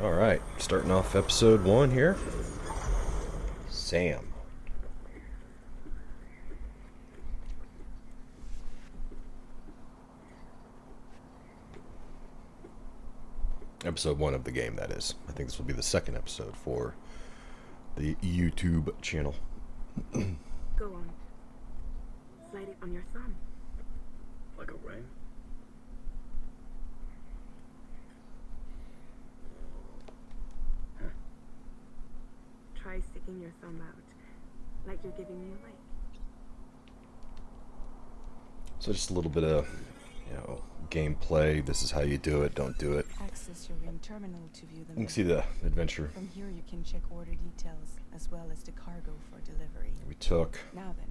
Alright, starting off episode 1 here. Sam. Episode 1 of the game, that is. I think this will be the second episode for the YouTube channel. Go on. Slide it on your thumb. Like a ring? Try sticking your thumb out, like you're giving me a lick. So just a little bit of, gameplay. This is how you do it, don't do it. Access your ring terminal to view the You can see the adventure From here you can check order details as well as the cargo for delivery. we took. Now then,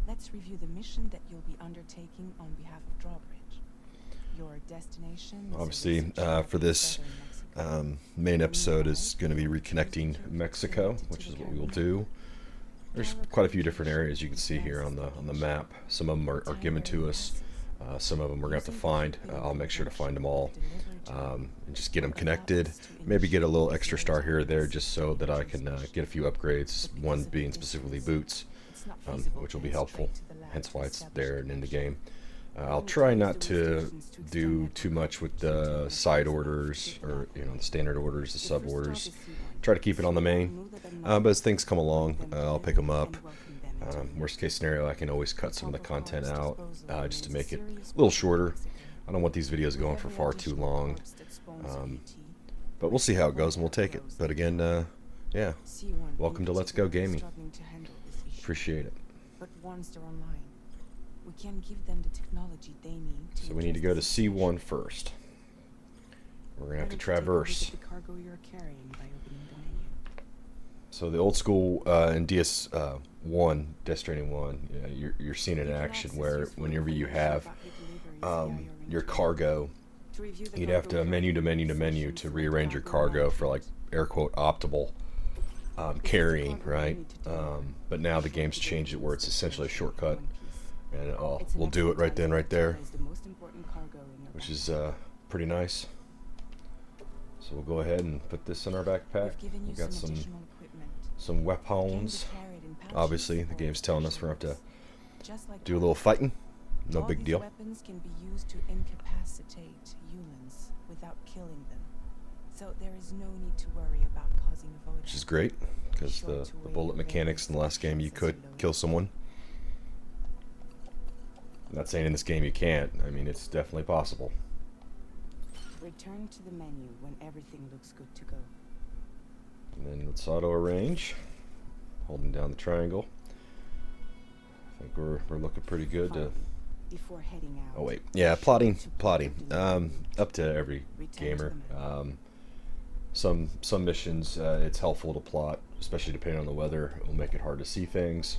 let's review the mission that you'll be undertaking on behalf of Drawbridge. Your destination is a Obviously, research for lab in this southern Mexico. main episode is going to be reconnecting Mexico, which is what we will do. There's quite a few different areas you can see here on the map. Some of them are given to us. Some of them we're going to have to find. I'll make sure to find them all and just get them connected. Maybe get a little extra star here or there just so that I can get a few upgrades, one being specifically boots, which will be helpful, hence why it's there and in the game. I'll try not to do too much with the side orders or the standard orders, the sub orders. Try to keep it on the main, but as things come along, I'll pick them up. Worst case scenario, I can always cut some of the content out just to make it a little shorter. I don't want these videos going for far too long, but we'll see how it goes and we'll take it. But again, yeah, welcome to Let's Go Gaming. Appreciate it. But once they're online, we can give them the technology they need. So we need to go to C1 first. We're gonna have to traverse. The cargo you're carrying by opening the menu. So the old school in DS1, Death Stranding 1, you're seeing it in action where whenever you have your cargo, you'd have to menu to menu to menu to rearrange your cargo for like air quote optimal carrying, right? But now the game's changed it where it's essentially a shortcut, and we'll do it right then, right there, which is pretty nice. So we'll go ahead and put this in our backpack. We've got some weapons. Obviously, the game's telling us we're going to have to do a little fighting. No big deal. Weapons can be used to incapacitate humans without killing them. So there is no need to worry about causing avoidance. Which is great, because the bullet mechanics in the last game, you could kill someone. I'm not saying in this game you can't. I mean, it's definitely possible. Return to the menu when everything looks good to go. And then let's auto arrange, holding down the triangle. I think we're looking pretty good to. Before heading out. Oh wait, yeah, plotting. Up to every gamer. Some missions, it's helpful to plot, especially depending on the weather. It will make it hard to see things.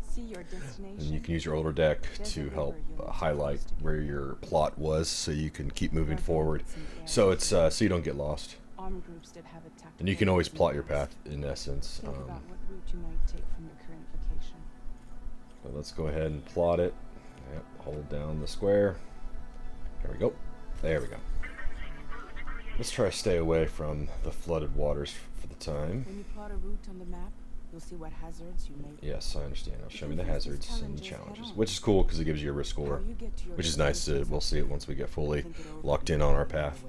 See your destination. And you can use your older deck to help highlight where your plot was, so you can keep moving forward. So it's so you don't get lost. And you can always plot your path in essence. Think about what route you might take from your current location. So let's go ahead and plot it. Yep, hold down the square. There we go. There we go. Let's try to stay away from the flooded waters for the time. When you plot a route on the map, you'll see what hazards you may. Yes, I understand. It'll show me the hazards and the challenges, which is cool because it gives you a risk score, which is nice. We'll see it once we get fully locked in on our path.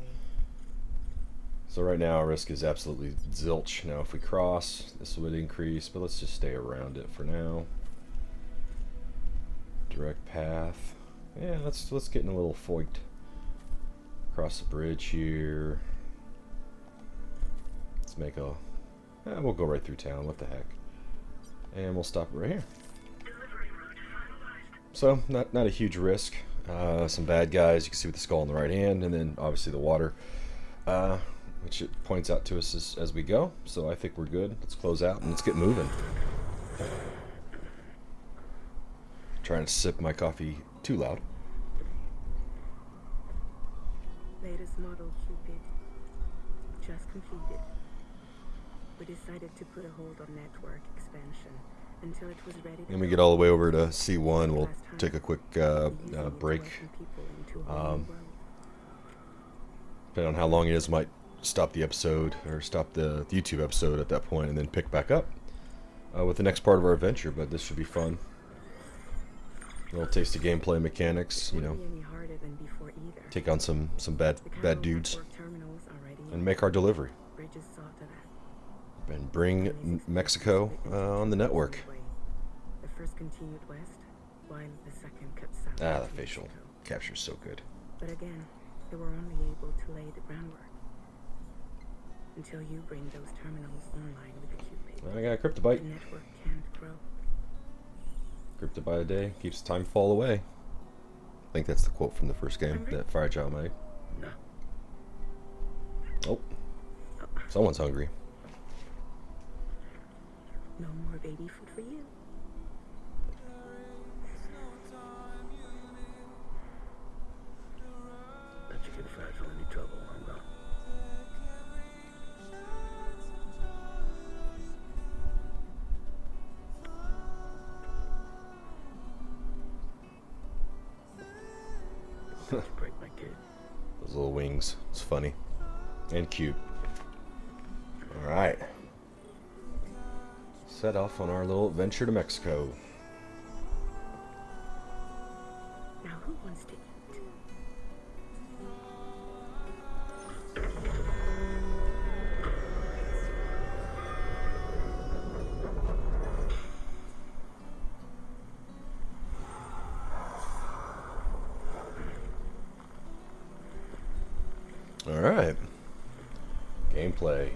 So right now our risk is absolutely zilch. Now if we cross, this would increase, but let's just stay around it for now. Direct path. Yeah, let's get in a little foight. Cross the bridge here. Let's make a. We'll go right through town. What the heck? And we'll stop right here. So not a huge risk. Some bad guys. You can see with the skull in the right hand, and then obviously the water, which it points out to us as we go. So I think we're good. Let's close out and let's get moving. Trying to sip my coffee too loud. Latest model Cupid. Just completed. We decided to put a hold on network expansion until it was ready. When we get all the way over to C1, we'll take a quick break. Depending on how long it is, might stop the episode or stop the YouTube episode at that point and then pick back up with the next part of our adventure. But this should be fun. A little taste of gameplay mechanics, you know, Won't be any harder than before either. take on some bad The Cairo dudes network terminals already in and make our delivery bridges saw to that. and bring Mexico on the network. The first continued west, while the second cut south. Ah, the into facial Mexico. capture's so good. But again, they were only able to lay the groundwork until you bring those terminals online with the Cupid. I got a The Cryptobite. network can't grow. Cryptobite a day keeps time fall away. I think that's the quote from the first game that Firejao made. No. Oh, someone's hungry. No more baby food for you. Let you get fragile any trouble, I'm gone. Don't you break my kid. Those little wings. It's funny. And cute. Alright. Set off on our little adventure to Mexico. Now who wants to eat? Alright. Gameplay.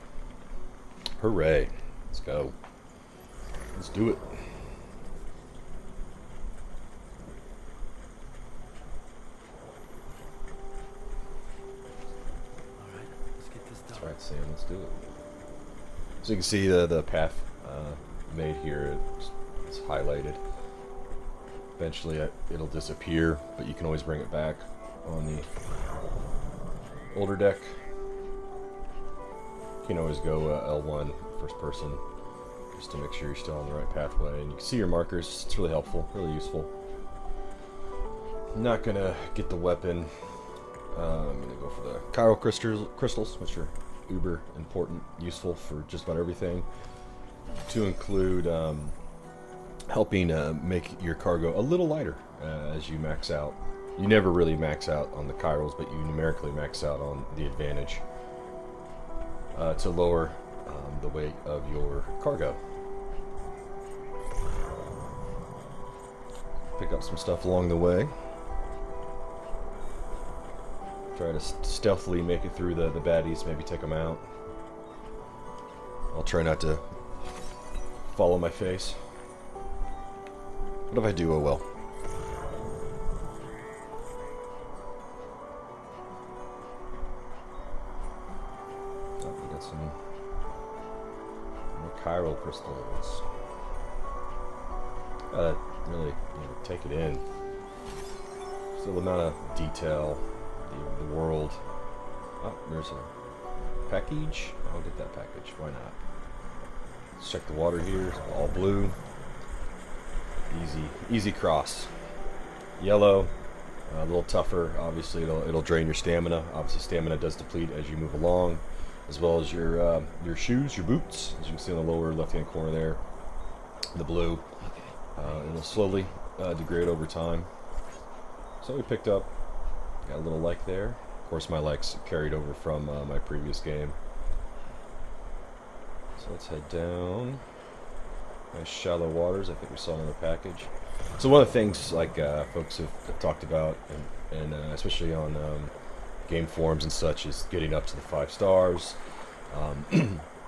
Hooray. Let's go. Let's do it. Alright, let's get this That's done. right, Sam. Let's do it. So you can see the path made here. It's highlighted. Eventually it'll disappear, but you can always bring it back on the older deck. You can always go L1 first person just to make sure you're still on the right pathway. And you can see your markers. It's really helpful, really useful. I'm not gonna get the weapon. I'm gonna go for the Cairo crystals, which are uber important, useful for just about everything. To include helping make your cargo a little lighter as you max out. You never really max out on the Kairos, but you numerically max out on the advantage to lower the weight of your cargo. Pick up some stuff along the way. Try to stealthily make it through the baddies, maybe take them out. I'll try not to follow my face. What if I do? Oh well. Oh, we got some more chiral crystals. Gotta really, take it in. Still the amount of detail, the world. Oh, there's a package. I'll get that package. Why not? Let's check the water here. It's all blue. Easy cross. Yellow, a little tougher. Obviously, it'll drain your stamina. Obviously, stamina does deplete as you move along, as well as your shoes, your boots. As you can see in the lower left-hand corner there, the blue. It'll slowly degrade over time. So we picked up. Got a little like there. Of course, my likes carried over from my previous game. So let's head down. Nice shallow waters. I think we saw another package. So one of the things like folks have talked about, and especially on game forums and such, is getting up to the 5 stars.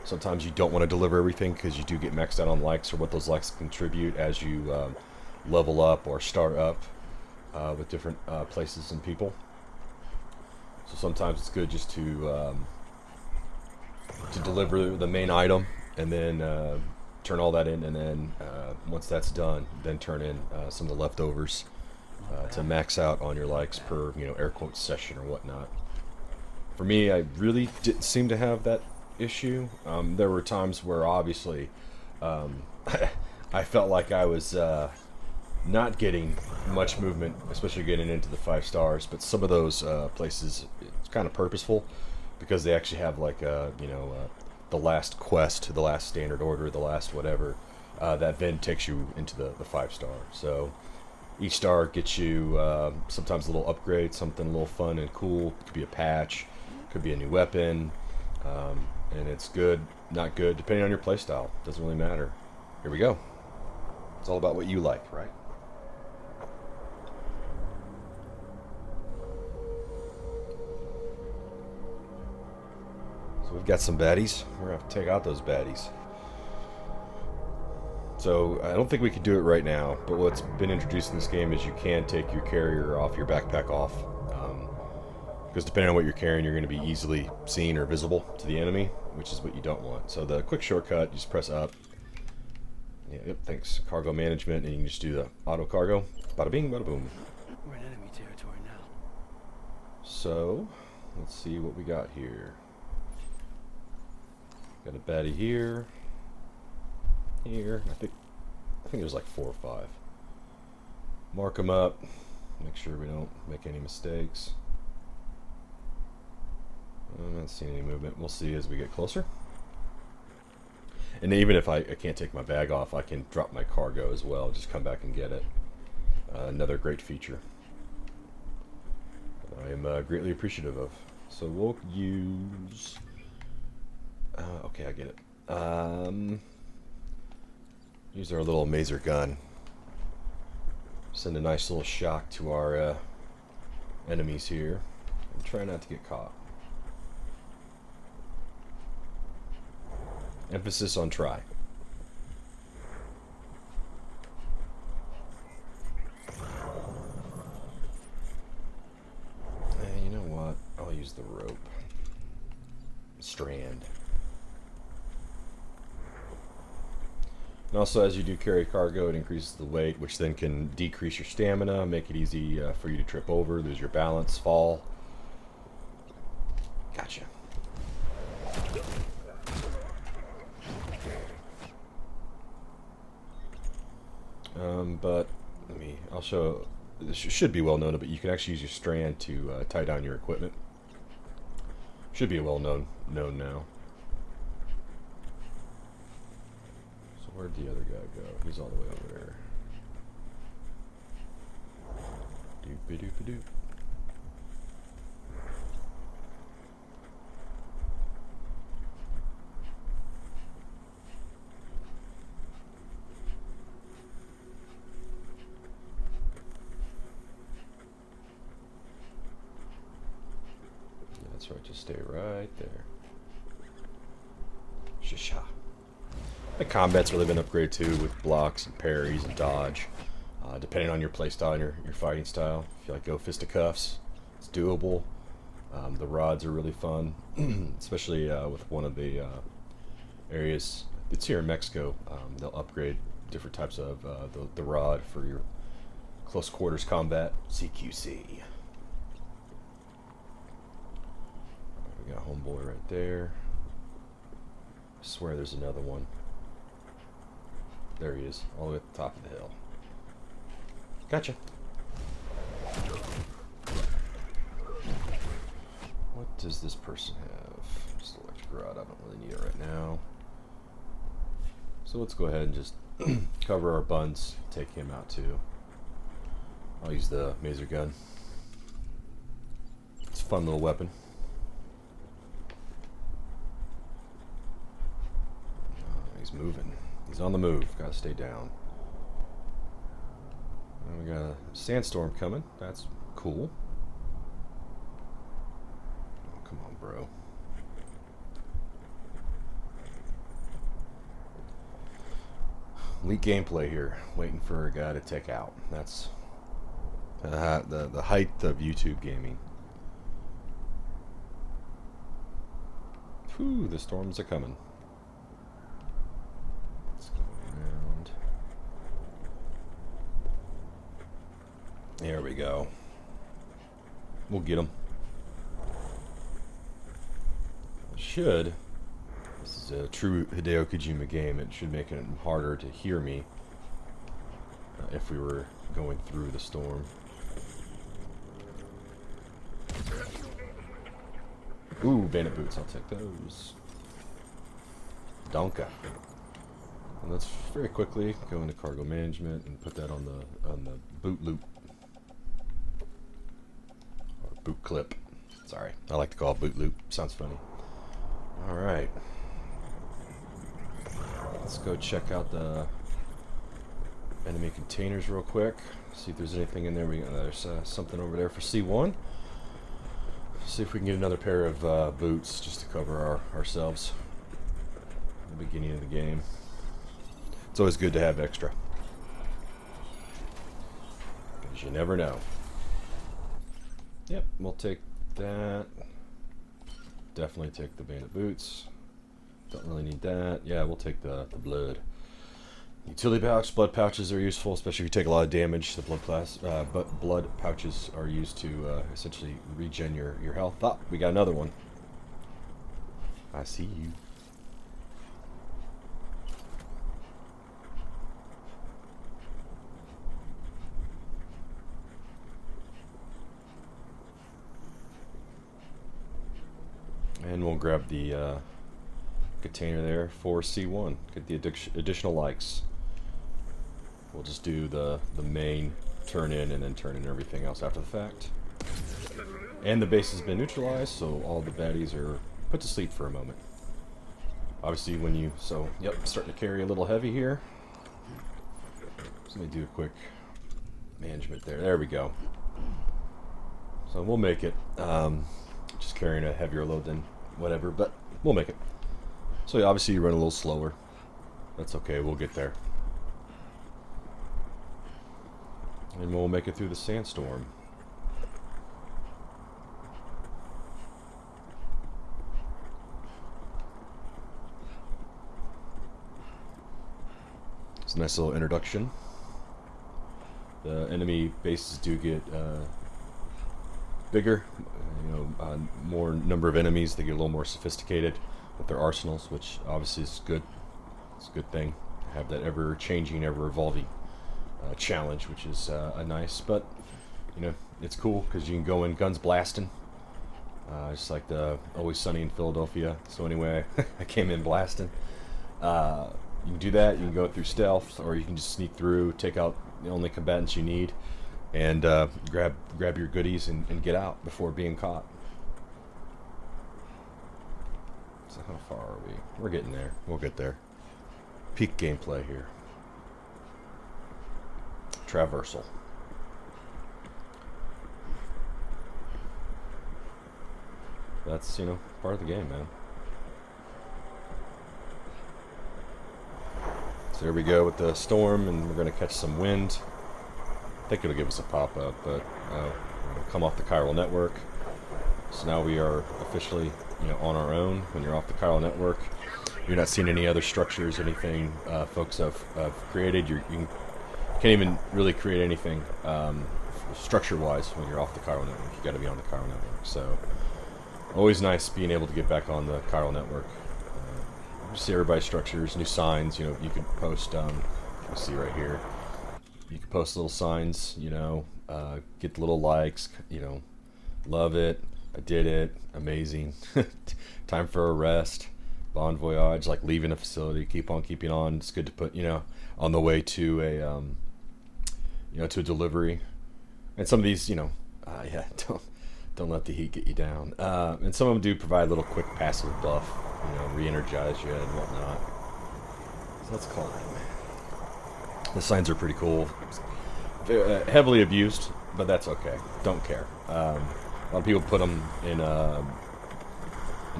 Sometimes you don't want to deliver everything because you do get maxed out on likes or what those likes contribute as you level up or start up with different places and people. So sometimes it's good just to deliver the main item and then turn all that in, and then once that's done, then turn in some of the leftovers to max out on your likes per air quotes session or whatnot. For me, I really didn't seem to have that issue. There were times where obviously I felt like I was not getting much movement, especially getting into the 5 stars, but some of those places, it's kind of purposeful because they actually have like the last quest, the last standard order, the last whatever. That then takes you into the 5-star. So each star gets you sometimes a little upgrade, something a little fun and cool. Could be a patch, could be a new weapon, and it's good, not good, depending on your playstyle. Doesn't really matter. Here we go. It's all about what you like, right? So we've got some baddies. We're gonna have to take out those baddies. So I don't think we can do it right now, but what's been introduced in this game is you can take your carrier off, your backpack off, because depending on what you're carrying, you're going to be easily seen or visible to the enemy, which is what you don't want. So the quick shortcut, you just press up. Yeah, yep, thanks. Cargo management, and you can just do the auto cargo. Bada bing, bada boom. We're in enemy territory now. So let's see what we got here. Got a baddie here. Here, I think there's like 4 or 5. Mark them up. Make sure we don't make any mistakes. I'm not seeing any movement. We'll see as we get closer. And even if I can't take my bag off, I can drop my cargo as well. Just come back and get it. Another great feature that I am greatly appreciative of. So we'll use... okay, I get it. Use our little maser gun. Send a nice little shock to our enemies here. And try not to get caught. Emphasis on try. And you know what? I'll use the rope. Strand. And also, as you do carry cargo, it increases the weight, which then can decrease your stamina, make it easy for you to trip over, lose your balance, fall. Gotcha. But I'll show. This should be well known, but you can actually use your strand to tie down your equipment. Should be well known now. So where'd the other guy go? He's all the way over there. Doop-a-doop-a-doop. That's right, just stay right there. Shisha. The combat's really been upgraded too with blocks and parries and dodge. Depending on your playstyle and your fighting style. If you like go fisticuffs, it's doable. The rods are really fun, especially with one of the areas. It's here in Mexico. They'll upgrade different types of the rod for your close quarters combat. CQC. We got homeboy right there. I swear there's another one. There he is, all the way at the top of the hill. Gotcha. What does this person have? Just electric rod. I don't really need it right now. So let's go ahead and just cover our buns. Take him out too. I'll use the maser gun. It's a fun little weapon. He's moving. He's on the move. Gotta stay down. And we got a sandstorm coming. That's cool. Oh, come on, bro. Elite gameplay here. Waiting for a guy to take out. That's the height of YouTube gaming. Whew, the storms are coming. Around. There we go. We'll get him. Should. This is a true Hideo Kojima game. It should make it harder to hear me if we were going through the storm. Ooh, bandit boots. I'll take those. Donka. And let's very quickly go into cargo management and put that on the boot loop. Or boot clip. Sorry. I like to call it boot loop. Sounds funny. Alright. Let's go check out the enemy containers real quick. See if there's anything in there. There's something over there for C1. See if we can get another pair of boots just to cover ourselves at the beginning of the game. It's always good to have extra, because you never know. Yep, we'll take that. Definitely take the bandit boots. Don't really need that. Yeah, we'll take the blood. Utility pouch. Blood pouches are useful, especially if you take a lot of damage. The blood pouches are used to essentially regen your health. Ah, we got another one. I see you. And we'll grab the container there for C1. Get the additional likes. We'll just do the main turn in and then turn in everything else after the fact. And the base has been neutralized, so all the baddies are put to sleep for a moment. Obviously yep, starting to carry a little heavy here. So let me do a quick management there. There we go. So we'll make it. Just carrying a heavier load than whatever, but we'll make it. So yeah, obviously you run a little slower. That's okay, we'll get there. And we'll make it through the sandstorm. It's a nice little introduction. The enemy bases do get bigger, more number of enemies. They get a little more sophisticated with their arsenals, which obviously is good. It's a good thing to have that ever-changing, ever-evolving challenge, which is nice. But it's cool because you can go in guns blasting, just like the Always Sunny in Philadelphia. So anyway, I came in blasting. You can do that. You can go through stealth, or you can just sneak through, take out the only combatants you need, and grab your goodies and get out before being caught. So how far are we? We're getting there. We'll get there. Peak gameplay here. Traversal. That's, part of the game, man. So here we go with the storm, and we're going to catch some wind. I think it'll give us a pop-up, but it'll come off the chiral network. So now we are officially, on our own. When you're off the chiral network, you're not seeing any other structures, anything folks have created. You can't even really create anything structure-wise when you're off the chiral network. You got to be on the chiral network. So always nice being able to get back on the chiral network. See everybody's structures, new signs. You can post. You see right here. You can post little signs. Get the little likes. Love it. I did it. Amazing. Time for a rest. Bon voyage. Like leaving a facility. Keep on keeping on. It's good to put. On the way to a to a delivery. And some of these, don't let the heat get you down. And some of them do provide a little quick passive buff. Re-energize you and whatnot. So let's climb. The signs are pretty cool. They're heavily abused, but that's okay. Don't care. A lot of people put them in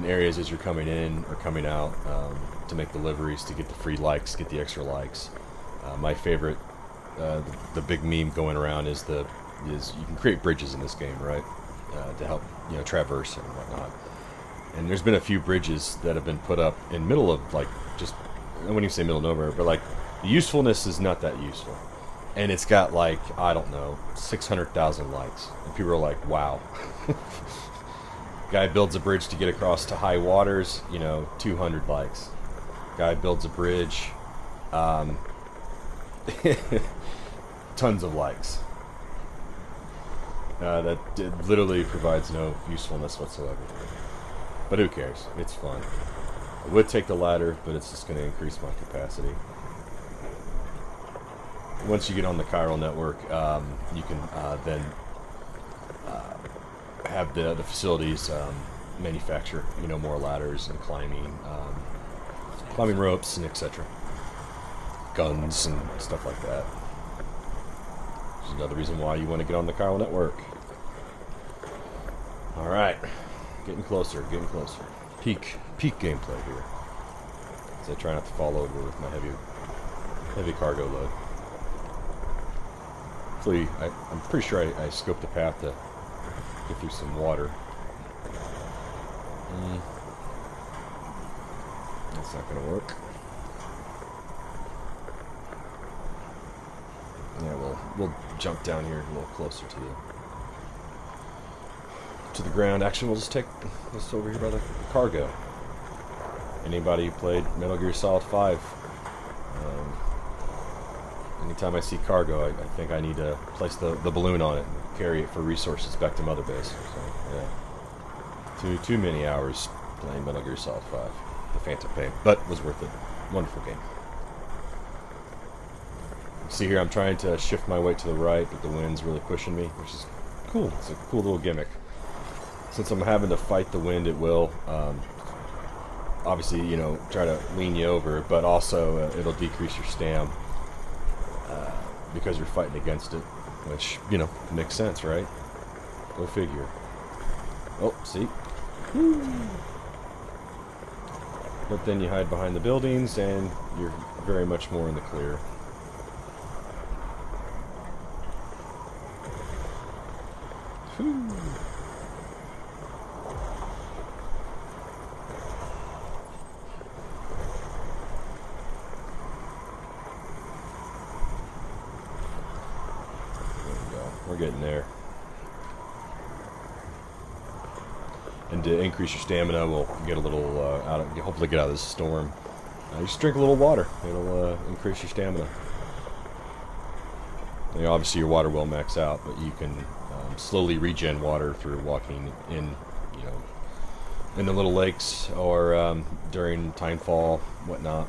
areas as you're coming in or coming out to make deliveries, to get the free likes, get the extra likes. My favorite, the big meme going around is you can create bridges in this game, right? To help traverse and whatnot. And there's been a few bridges that have been put up in middle of just, I wouldn't even say middle of nowhere, but the usefulness is not that useful. And it's got I don't know, 600,000 likes. And people are like, wow. Guy builds a bridge to get across to high waters, 200 likes. Guy builds a bridge, tons of likes. That literally provides no usefulness whatsoever. But who cares? It's fun. I would take the ladder, but it's just going to increase my capacity. Once you get on the chiral network, you can then have the facilities manufacture, more ladders and climbing ropes and etc. Guns and stuff like that. Which is another reason why you want to get on the chiral network. All right, getting closer, getting closer. Peak gameplay here. As I try not to fall over with my heavy cargo load. Hopefully, I'm pretty sure I scoped the path to get through some water. That's not going to work. Yeah, we'll jump down here a little closer to the ground. Actually, we'll just take this over here by the cargo. Anybody who played Metal Gear Solid 5? Anytime I see cargo, I think I need to place the balloon on it and carry it for resources back to Mother Base. So, yeah. Too many hours playing Metal Gear Solid 5. The Phantom Pain. But was worth it. Wonderful game. See here, I'm trying to shift my weight to the right, but the wind's really pushing me, which is cool. It's a cool little gimmick. Since I'm having to fight the wind, it will, obviously, try to lean you over, but also it'll decrease your stam. Because you're fighting against it, which, makes sense, right? Go figure. Oh, see? Woo. But then you hide behind the buildings, and you're very much more in the clear. Whew. We're getting there. And to increase your stamina, we'll get a little hopefully get out of this storm. Just drink a little water. It'll increase your stamina. Obviously your water will max out, but you can slowly regen water through walking in, in the little lakes or during timefall, whatnot.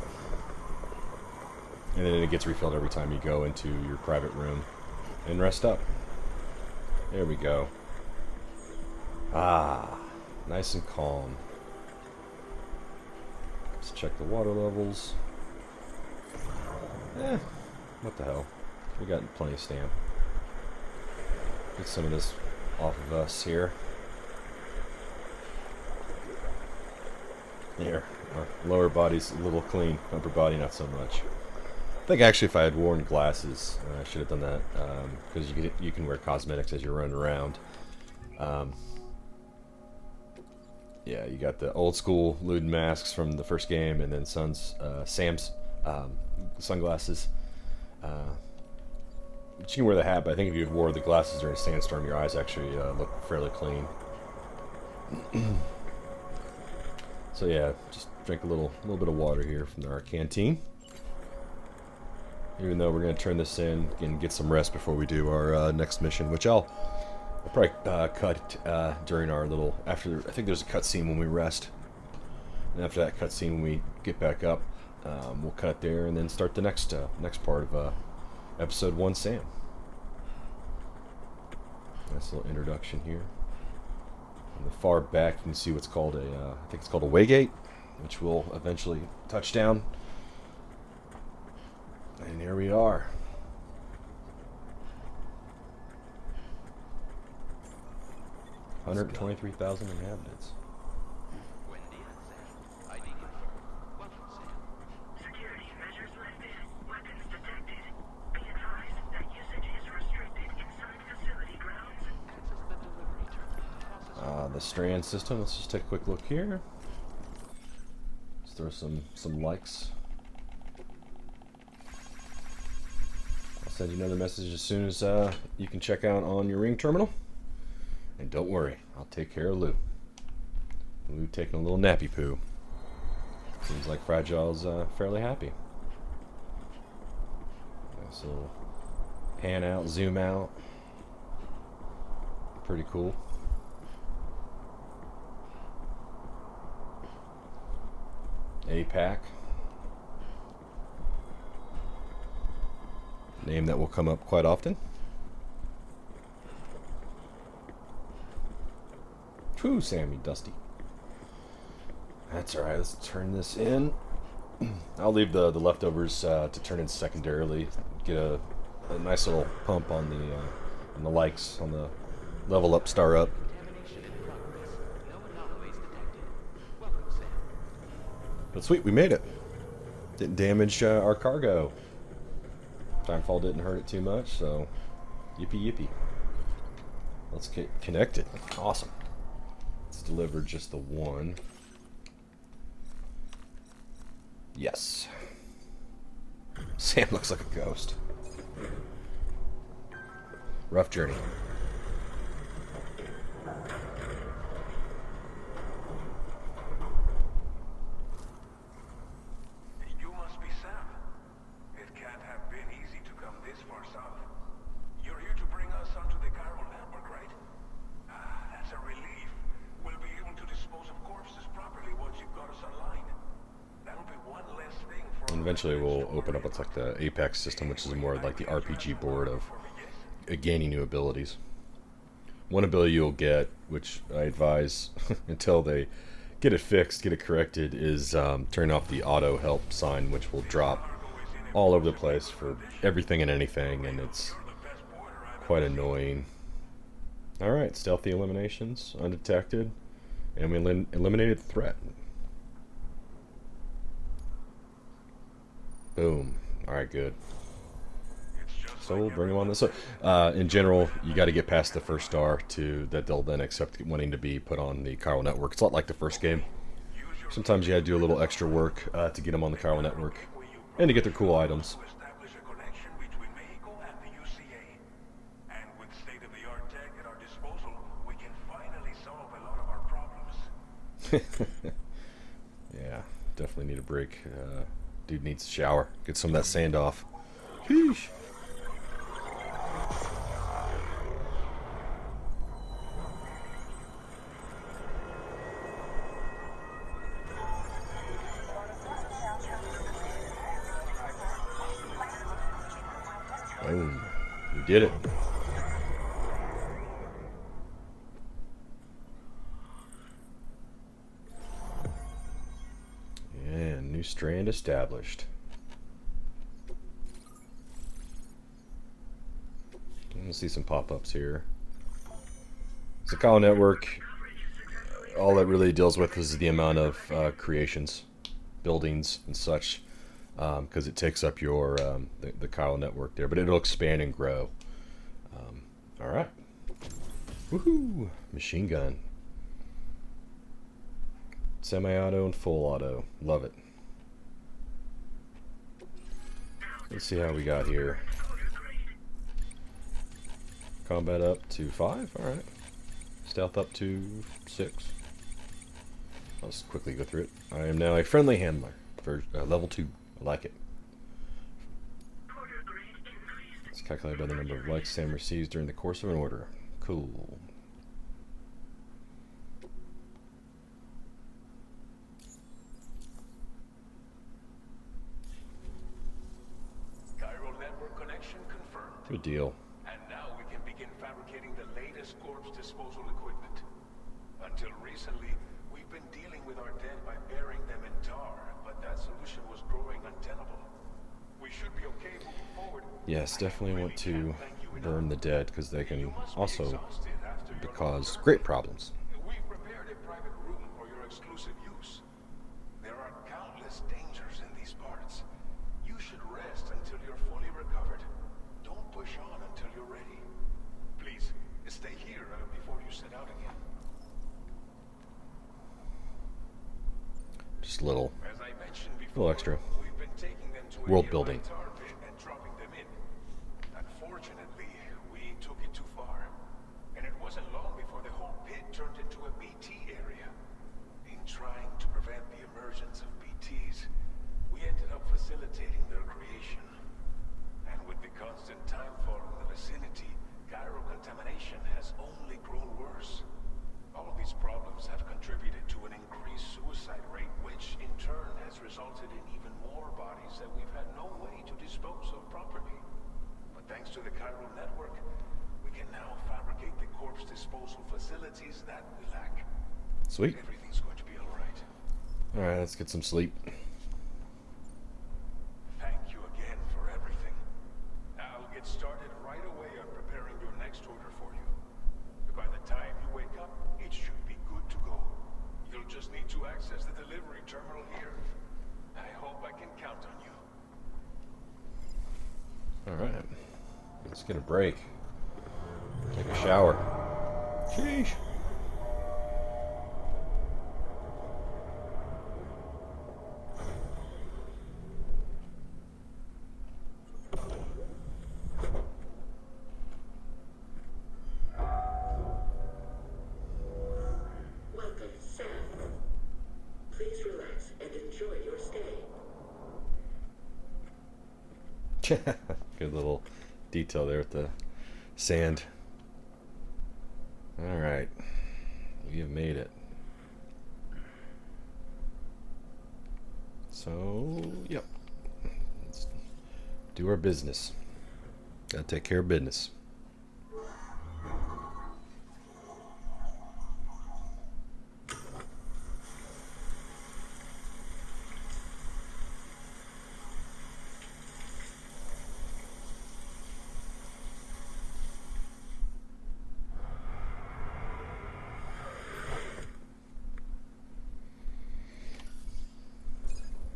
And then it gets refilled every time you go into your private room and rest up. There we go. Ah, nice and calm. Let's check the water levels. What the hell? We got plenty of stam. Get some of this off of us here. There. Our lower body's a little clean. Upper body not so much. I think actually if I had worn glasses, I should have done that, because you can wear cosmetics as you're running around. Yeah, you got the old school Luden masks from the first game, and then Sam's sunglasses. But you can wear the hat, but I think if you wore the glasses during a sandstorm, your eyes actually look fairly clean. So yeah, just drink a little bit of water here from our canteen. Even though we're going to turn this in and get some rest before we do our next mission, which I'll probably cut during our little... I think there's a cutscene when we rest. And after that cutscene, when we get back up, we'll cut there and then start the next part of Episode 1 Sam. Nice little introduction here. On the far back, you can see what's called I think it's called a waygate, which will eventually touch down. And here we are. $123,000 inhabitants. Security measures lifted. Weapons detected. Be advised that usage is restricted inside facility grounds. The Strand system. Let's just take a quick look here. Let's throw some likes. I'll send you another message as soon as you can check out on your Ring terminal. And don't worry, I'll take care of Lou. Lou taking a little nappy poo. Seems like Fragile's fairly happy. Nice little pan out, zoom out. Pretty cool. APAC. Name that will come up quite often. Whew, Sammy, dusty. That's alright, let's turn this in. I'll leave the leftovers to turn in secondarily. Get a nice little pump on the likes, on the level up, star up. Contamination in progress. No anomalies detected. Welcome, Sam. But sweet, we made it. Didn't damage our cargo. Timefall didn't hurt it too much, so yippee yippee. Let's get connected. Awesome. Let's deliver just the one. Yes. Sam looks like a ghost. Rough journey. You must be Sam. It can't have been easy to come this far south. You're here to bring us onto the chiral network, right? Ah, that's a relief. We'll be able to dispose of corpses properly once you've got us online. That'll be one less thing for... And eventually we'll open up what's like the Apex system, which is more like the RPG board of gaining new abilities. One ability you'll get, which I advise until they get it fixed, get it corrected, is turn off the auto help sign, which will drop all over the place for everything and anything, and it's quite annoying. Alright, stealthy eliminations, undetected, and we eliminated the threat. Boom. Alright, good. So we'll bring them on this. So, in general, you got to get past the first star to that they'll then accept wanting to be put on the chiral network. It's a lot like the first game. Sometimes you got to do a little extra work to get them on the chiral network and to get their cool items. establish a connection between Mexico and the UCA. And with state-of-the-art tech at our disposal, we can finally solve a lot of our problems. Yeah, definitely need a break. Dude needs a shower. Get some of that sand off. Sheesh. Boom. We did it. And new strand established. Let's see some pop-ups here. So Chiral Network, all it really deals with is the amount of creations, buildings, and such, because it takes up your the Chiral Network there, but it'll expand and grow. All right. Woohoo! Machine gun. Semi-auto and full auto. Love it. Let's see how we got here. Combat up to 5. Alright. Stealth up to 6. I'll just quickly go through it. I am now a friendly handler for level 2. I like it. It's calculated by the number of likes Sam receives during the course of an order. Cool. Chiral network connection confirmed. Good deal. And now we can begin fabricating the latest corpse disposal equipment. Until recently, we've been dealing with our dead by burying them in tar, but that solution was growing untenable. We should be okay moving forward. Yes, definitely want to burn the dead because they can also cause great problems. We've prepared a private room for your exclusive use. There are countless dangers in these parts. You should rest until you're fully recovered. Don't push on until you're ready. Please, stay here before you set out again. Just a little As I mentioned before, extra we've been taking them to a world nearby building. tar pit and dropping them in. Unfortunately, we took it too far, and it wasn't long before the whole pit turned into a BT area. In trying to prevent the emergence of BTs, we ended up facilitating their creation. And with the constant timefall in the vicinity, gyro contamination has only grown worse. All of these problems have contributed to an increased suicide rate, which in turn has Sweet. Everything's going to be alright. Alright, let's get some sleep. Thank you again for everything. I'll get started right away on preparing your next order for you. By the time you wake up, it should be good to go. You'll just need to access the delivery terminal here. I hope I can count on you. Alright. Let's get a break. Take a shower. Sheesh. Welcome, Sam. Please relax and enjoy your stay. Good little detail there with the sand. Alright. We have made it. So, yep. Let's do our business. Gotta take care of business.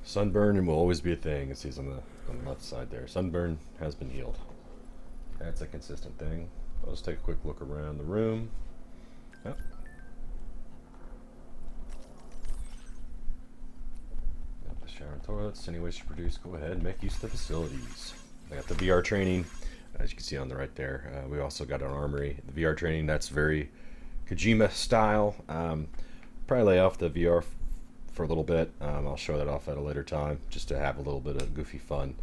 Sunburn will always be a thing. It says on the left side there. Sunburn has been healed. That's a consistent thing. I'll just take a quick look around the room. Yep. Got the shower and toilets. Any ways to produce? Go ahead and make use of the facilities. I got the VR training, as you can see on the right there. We also got an armory. The VR training, that's very Kojima style. Probably lay off the VR for a little bit. I'll show that off at a later time, just to have a little bit of goofy fun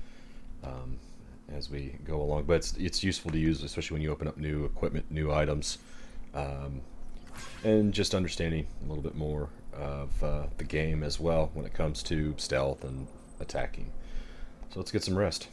as we go along. But it's useful to use, especially when you open up new equipment, new items, and just understanding a little bit more of the game as well when it comes to stealth and attacking. So let's get some rest.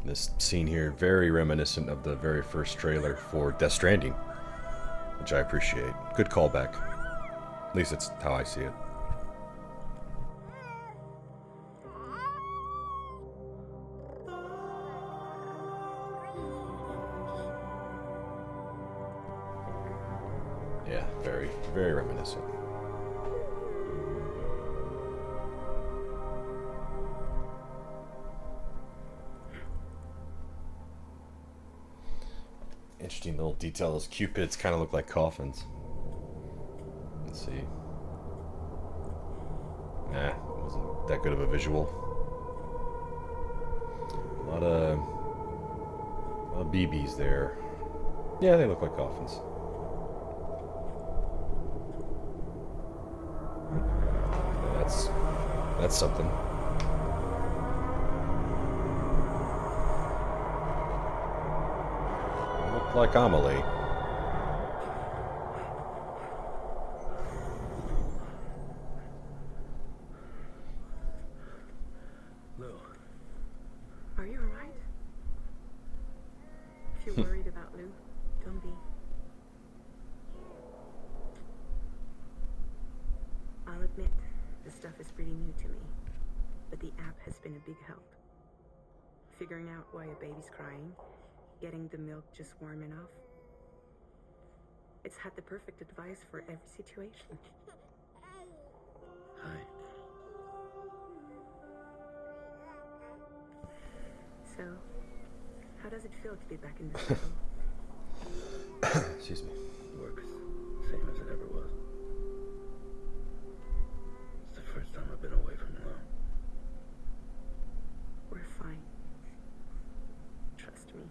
This scene here, very reminiscent of the very first trailer for Death Stranding, which I appreciate. Good callback. At least that's how I see it. Yeah, very, very reminiscent. Interesting little detail. Those cupids kind of look like coffins. Let's see. Nah, wasn't that good of a visual. A lot of BBs there. Yeah, they look like coffins. That's something. Like Amelie. Lou. Are you alright? If you're worried about Lou, don't be. I'll admit, this stuff is pretty new to me, but the app has been a big help. Figuring out why a baby's crying, getting the milk just warm enough. It's had the perfect advice for every situation. Hi. So, how does it feel to be back in the city? Excuse me. Works same as it ever was. It's the first time I've been away from Lou. We're fine. Trust me.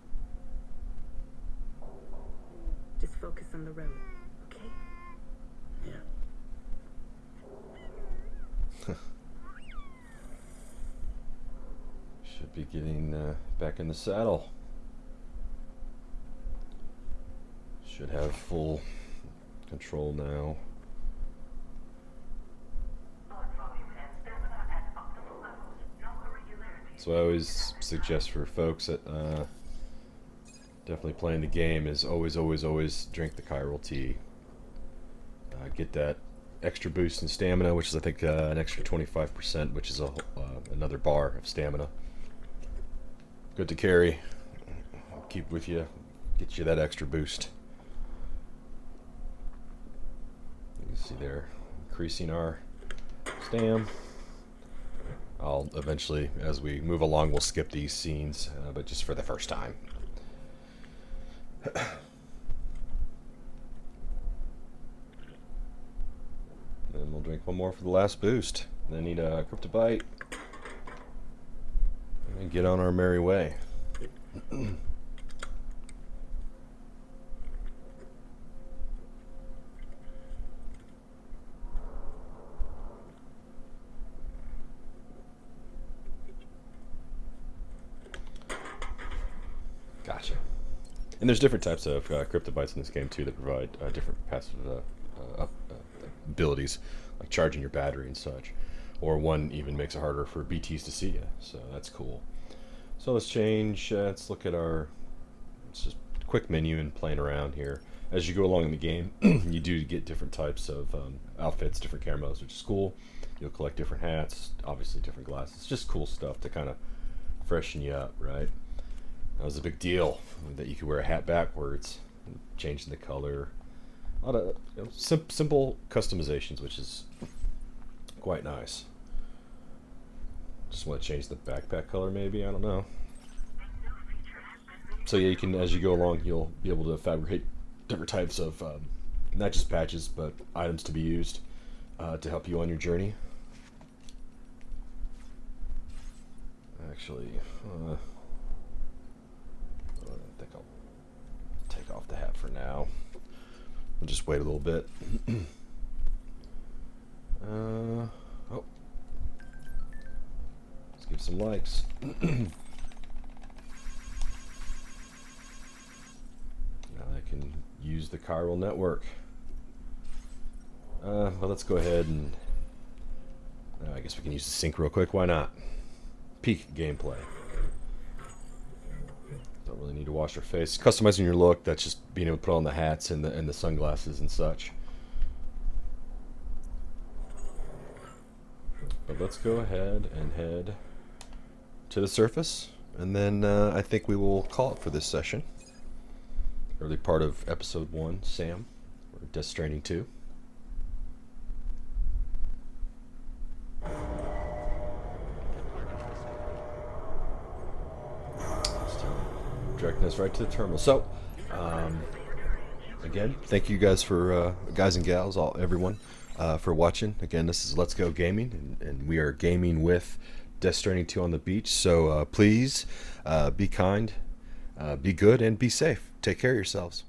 Just focus on the road, okay? Yeah. be getting back in the saddle. Should have full control now. So I always suggest for folks that definitely playing the game is always drink the chiral tea. Get that extra boost in stamina, which is I think an extra 25%, which is another bar of stamina. Good to carry. Keep with you, get you that extra boost. You can see there, increasing our stam. I'll eventually, as we move along, we'll skip these scenes, but just for the first time. Then we'll drink one more for the last boost. Then need a cryptobite. And get on our merry way. Gotcha. And there's different types of cryptobites in this game too that provide different passive abilities, like charging your battery and such. Or one even makes it harder for BTs to see you, so that's cool. So let's change. Let's look at our. It's just a quick menu and playing around here. As you go along in the game, you do get different types of outfits, different camos, which is cool. You'll collect different hats, obviously different glasses. Just cool stuff to kind of freshen you up, right? That was a big deal that you could wear a hat backwards, changing the color. A lot of simple customizations, which is quite nice. Just want to change the backpack color, maybe, I don't know. So yeah, you can, as you go along, you'll be able to fabricate different types of not just patches, but items to be used to help you on your journey. Actually, I think I'll take off the hat for now. I'll just wait a little bit. Oh, let's give some likes. Now I can use the chiral network. Well, let's go ahead and I guess we can use the sync real quick. Why not? Peak gameplay. Don't really need to wash your face. Customizing your look, that's just being able to put on the hats and the sunglasses and such. But let's go ahead and head to the surface, and then I think we will call it for this session. Early part of episode 1, Sam, or Death Stranding 2. Directing us right to the terminal. So, again, thank you guys for guys and gals, everyone, for watching. Again, this is Let's Go Gaming, and we are gaming with Death Stranding 2 on the beach. So please be kind, be good, and be safe. Take care of yourselves.